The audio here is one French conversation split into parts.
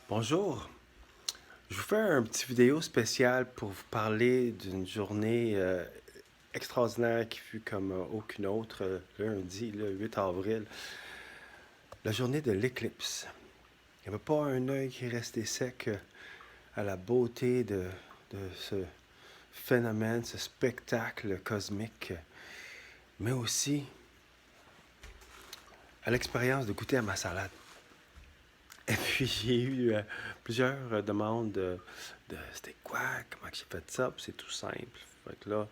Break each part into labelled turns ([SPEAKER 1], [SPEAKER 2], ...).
[SPEAKER 1] Bonjour, je vous fais un petit vidéo spécial pour vous parler d'une journée extraordinaire qui fut comme aucune autre, lundi, le 8 avril, la journée de l'éclipse. Il n'y avait pas un œil qui restait sec à la beauté de ce phénomène, ce spectacle cosmique, mais aussi à l'expérience de goûter à ma salade. Et puis j'ai eu plusieurs demandes de c'était quoi, comment que j'ai fait ça, puis c'est tout simple. Fait que là,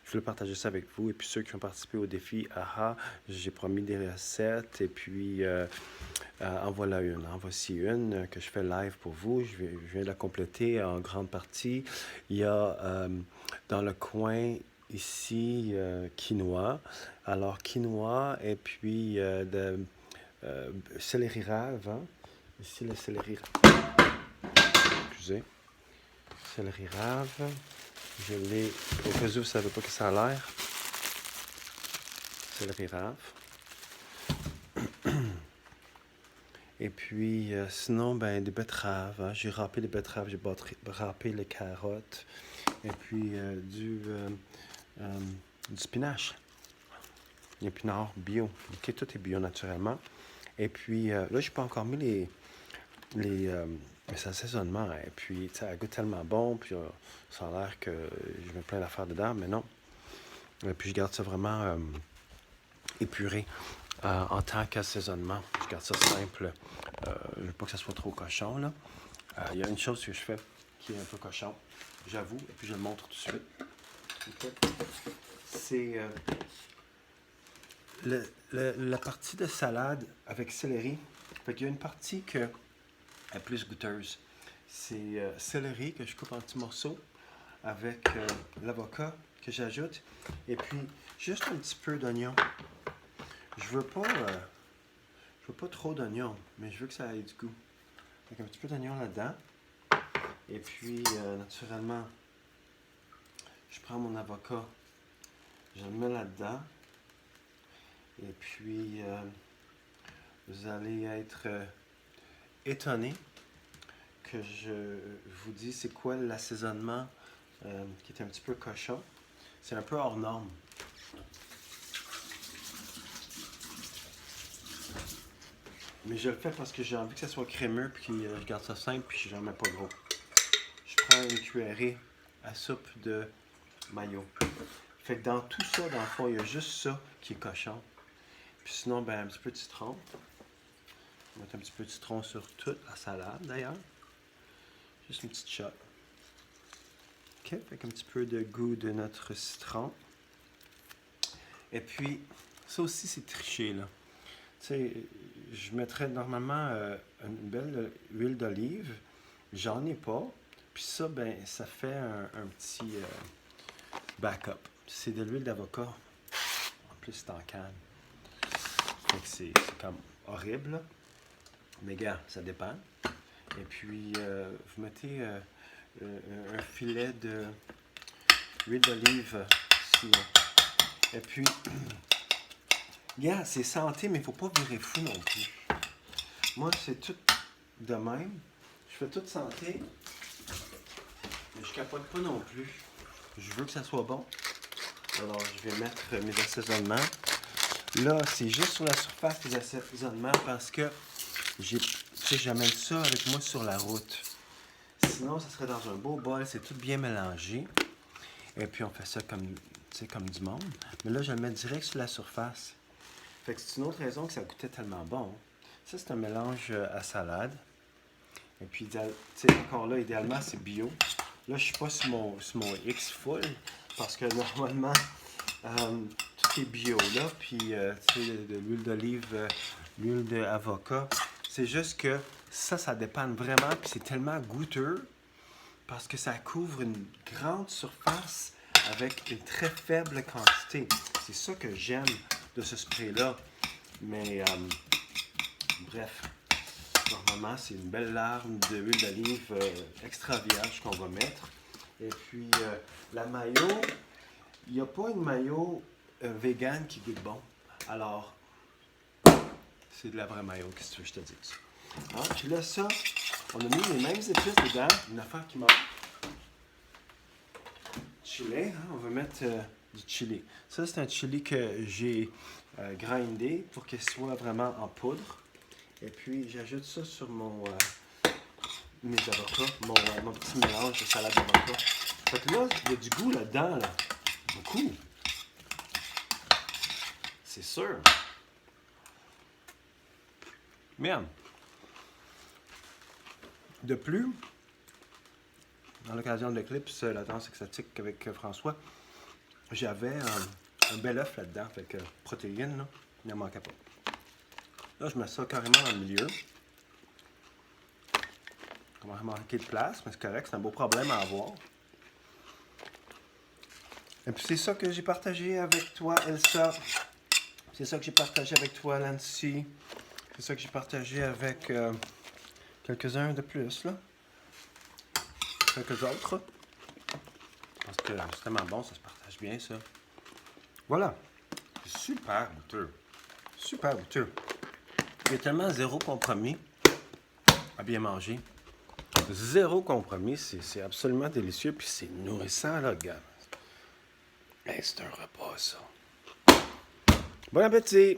[SPEAKER 1] je voulais partager ça avec vous. Et puis ceux qui ont participé au défi AHA, j'ai promis des recettes. Et puis en voilà une. En voici une que je fais live pour vous. Je viens de la compléter en grande partie. Il y a dans le coin ici quinoa. Alors quinoa et puis de céleri rave, hein? Ici, le céleri, excusez, céleri rave. Je l'ai, au cas où vous ne savez pas que ça a l'air, céleri rave. Et puis, sinon, ben, des betteraves. Hein. J'ai râpé les betteraves, j'ai râpé les carottes. Et puis, du spinach. L'épinard bio. Ok, tout est bio naturellement. Et puis, là, je n'ai pas encore mis les assaisonnements. Et puis, ça goûte tellement bon. Puis, ça a l'air que je mets plein d'affaires dedans, mais non. Et puis, je garde ça vraiment épuré en tant qu'assaisonnement. Je garde ça simple. Je veux pas que ça soit trop cochon, là. Il y a une chose que je fais qui est un peu cochon, j'avoue, et puis je le montre tout de suite. Okay. C'est la partie de salade avec céleri. Fait qu'il y a une partie qui est plus goûteuse. C'est céleri que je coupe en petits morceaux avec l'avocat que j'ajoute. Et puis, juste un petit peu d'oignon. Je veux pas trop d'oignon, mais je veux que ça ait du goût. Donc, un petit peu d'oignon là-dedans. Et puis, naturellement, je prends mon avocat, je le mets là-dedans. Et puis, vous allez être étonné que je vous dis c'est quoi l'assaisonnement qui est un petit peu cochon. C'est un peu hors norme. Mais je le fais parce que j'ai envie que ça soit crémeux, puis je garde ça simple, puis j'en mets pas gros. Je prends une cuillerée à soupe de mayo. Fait que dans tout ça, dans le fond, il y a juste ça qui est cochon. Puis sinon, ben, un petit peu de citron. On va mettre un petit peu de citron sur toute la salade, d'ailleurs. Juste une petite shot. OK, fait qu'un petit peu de goût de notre citron. Et puis, ça aussi, c'est triché, là. Tu sais, je mettrais normalement une belle huile d'olive. J'en ai pas. Puis ça, ben, ça fait un petit backup. C'est de l'huile d'avocat. En plus, c'est en canne. Fait que c'est comme horrible, là. Mais gars, ça dépend. Et puis, vous mettez un filet d'huile d'olive sinon. Et puis, gars, c'est santé, mais il ne faut pas virer fou non plus. Moi, c'est tout de même. Je fais tout santé, mais je capote pas non plus. Je veux que ça soit bon. Alors, je vais mettre mes assaisonnements. Là, c'est juste sur la surface des assaisonnements parce que j'amène ça avec moi sur la route. Sinon, ça serait dans un beau bol, c'est tout bien mélangé. Et puis, on fait ça comme du monde. Mais là, je le mets direct sur la surface. Fait que c'est une autre raison que ça goûtait tellement bon. Ça, c'est un mélange à salade. Et puis, encore là, idéalement, c'est bio. Là, je suis pas sur mon X full parce que normalement, tout est bio là. Puis, tu sais, de l'huile d'olive, l'huile d'avocat. C'est juste que ça dépanne vraiment. Puis, c'est tellement goûteux parce que ça couvre une grande surface avec une très faible quantité. C'est ça que j'aime de ce spray-là. Mais, bref. Normalement, c'est une belle larme d'huile d'olive extra vierge qu'on va mettre. Et puis, la mayo, il n'y a pas une mayo vegan qui goûte bon. Alors, c'est de la vraie mayo, qu'est-ce que tu veux que je te dise. Hein? Puis là, ça, On a mis les mêmes épices dedans. Une affaire qui manque. Chili, hein, on va mettre du chili. Ça, c'est un chili que j'ai grindé pour qu'il soit vraiment en poudre. Et puis, j'ajoute ça sur mes avocats, mon petit mélange de salade d'avocat. Fait que là, il y a du goût là-dedans, là. Beaucoup. C'est sûr. Merde. De plus, dans l'occasion de l'éclipse, la danse exotique avec François, j'avais un bel œuf là-dedans, fait que protéines, là, il n'en manquait pas. Là, je mets ça carrément dans le milieu. On va manquer de place, mais c'est correct, c'est un beau problème à avoir. Et puis c'est ça que j'ai partagé avec toi, Elsa. C'est ça que j'ai partagé avec toi, Nancy. C'est ça que j'ai partagé avec quelques-uns de plus, là. Quelques autres. Parce que c'est tellement bon, ça se partage bien, ça. Voilà. Super goûteux. Super goûteux. Il y a tellement zéro compromis à bien manger. Zéro compromis, c'est absolument délicieux, puis c'est nourrissant, là, gars. Hey, c'est un repas, ça. Bon appétit!